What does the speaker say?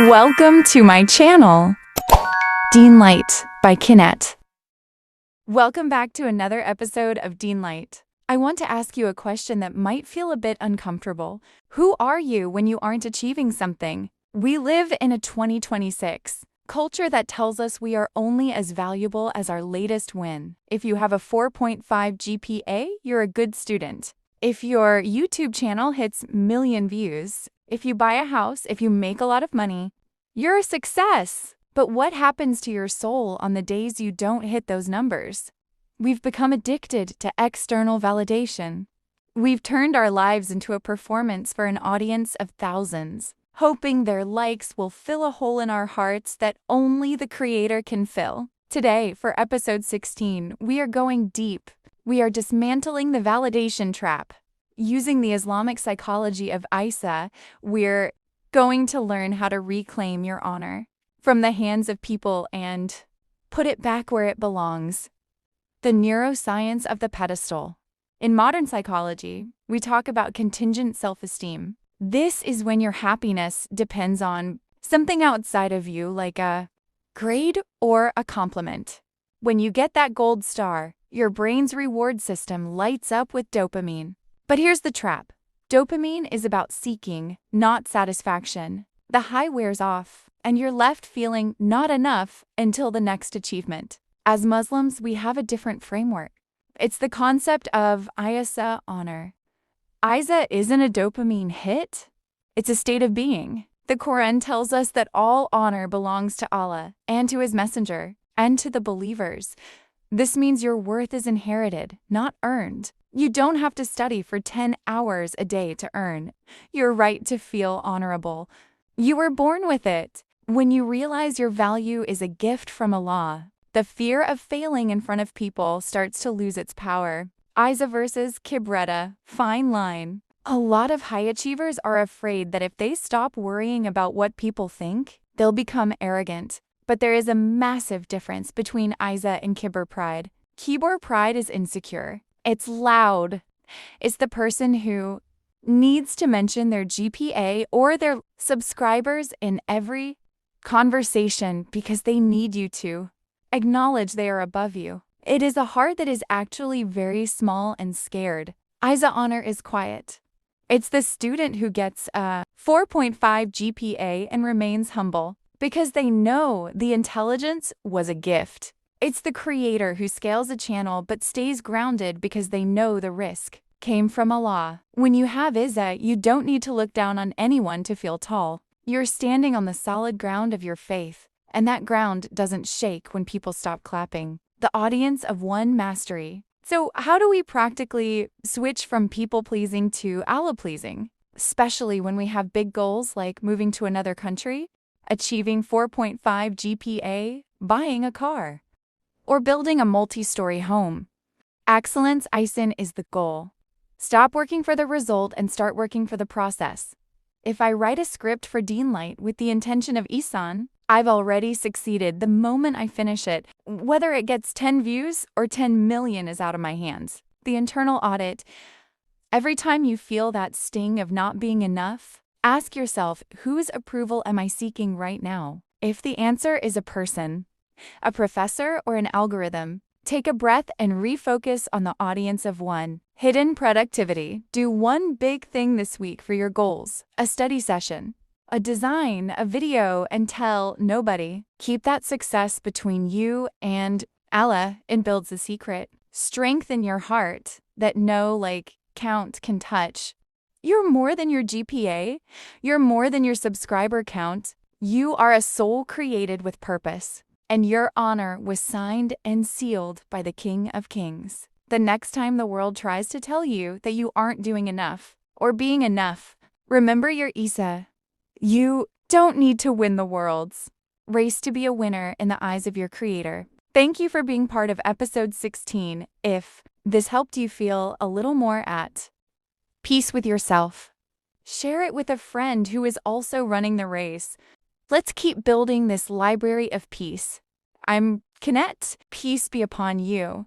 Welcome to my channel, Deenlight by Kainat. Welcome back to another episode of Deenlight. I want to ask you a question that might feel a bit uncomfortable. Who are you when you aren't achieving something? We live in a 2026 culture that tells us we are only as valuable as our latest win. If you have a 4.5 GPA, you're a good student. If your YouTube channel hits million views, if you buy a house, if you make a lot of money, you're a success. But what happens to your soul on the days you don't hit those numbers? We've become addicted to external validation. We've turned our lives into a performance for an audience of thousands, hoping their likes will fill a hole in our hearts that only the Creator can fill. Today, for episode 16, we are going deep. We are dismantling the validation trap. Using the Islamic Psychology of Izzah, we're going to learn how to reclaim your honor from the hands of people and put it back where it belongs. The neuroscience of the pedestal. In modern psychology, we talk about contingent self-esteem. This is when your happiness depends on something outside of you, like a grade or a compliment. When you get that gold star, your brain's reward system lights up with dopamine. But here's the trap. Dopamine is about seeking, not satisfaction. The high wears off, and you're left feeling not enough until the next achievement. As Muslims, we have a different framework. It's the concept of Izzah, honor. Izzah isn't a dopamine hit. It's a state of being. The Quran tells us that all honor belongs to Allah and to His Messenger and to the believers. This means your worth is inherited, not earned. You don't have to study for 10 hours a day to earn your right to feel honorable. You were born with it. When you realize your value is a gift from Allah, the fear of failing in front of people starts to lose its power. Izzah versus Kibr, fine line. A lot of high achievers are afraid that if they stop worrying about what people think, they'll become arrogant. But there is a massive difference between Izzah and Kibr pride. Kibr pride is insecure. It's loud. It's the person who needs to mention their GPA or their subscribers in every conversation because they need you to acknowledge they are above you. It is a heart that is actually very small and scared. Izzah honor is quiet. It's the student who gets a 4.5 GPA and remains humble because they know the intelligence was a gift. It's the creator who scales a channel but stays grounded because they know the risk came from Allah. When you have Izzah, you don't need to look down on anyone to feel tall. You're standing on the solid ground of your faith, and that ground doesn't shake when people stop clapping. The audience of one mastery. So how do we practically switch from people-pleasing to Allah-pleasing? Especially when we have big goals like moving to another country, achieving 4.5 GPA, buying a car, or building a multi-story home. Excellence, Ihsan, is the goal. Stop working for the result and start working for the process. If I write a script for Deenlight with the intention of Ihsan, I've already succeeded the moment I finish it. Whether it gets 10 views or 10 million is out of my hands. The internal audit. Every time you feel that sting of not being enough, ask yourself, whose approval am I seeking right now? If the answer is a person, a professor, or an algorithm, take a breath and refocus on the audience of one. Hidden productivity. Do one big thing this week for your goals. A study session, a design, a video, and tell nobody. Keep that success between you and Allah and builds a secret. Strengthen your heart that no count can touch. You're more than your GPA. You're more than your subscriber count. You are a soul created with purpose. And your honor was signed and sealed by the King of Kings. The next time the world tries to tell you that you aren't doing enough or being enough, remember your Izzah. You don't need to win the world's race to be a winner in the eyes of your Creator. Thank you for being part of episode 16. If this helped you feel a little more at peace with yourself, share it with a friend who is also running the race. Let's keep building this library of peace. I'm Kainat. Peace be upon you.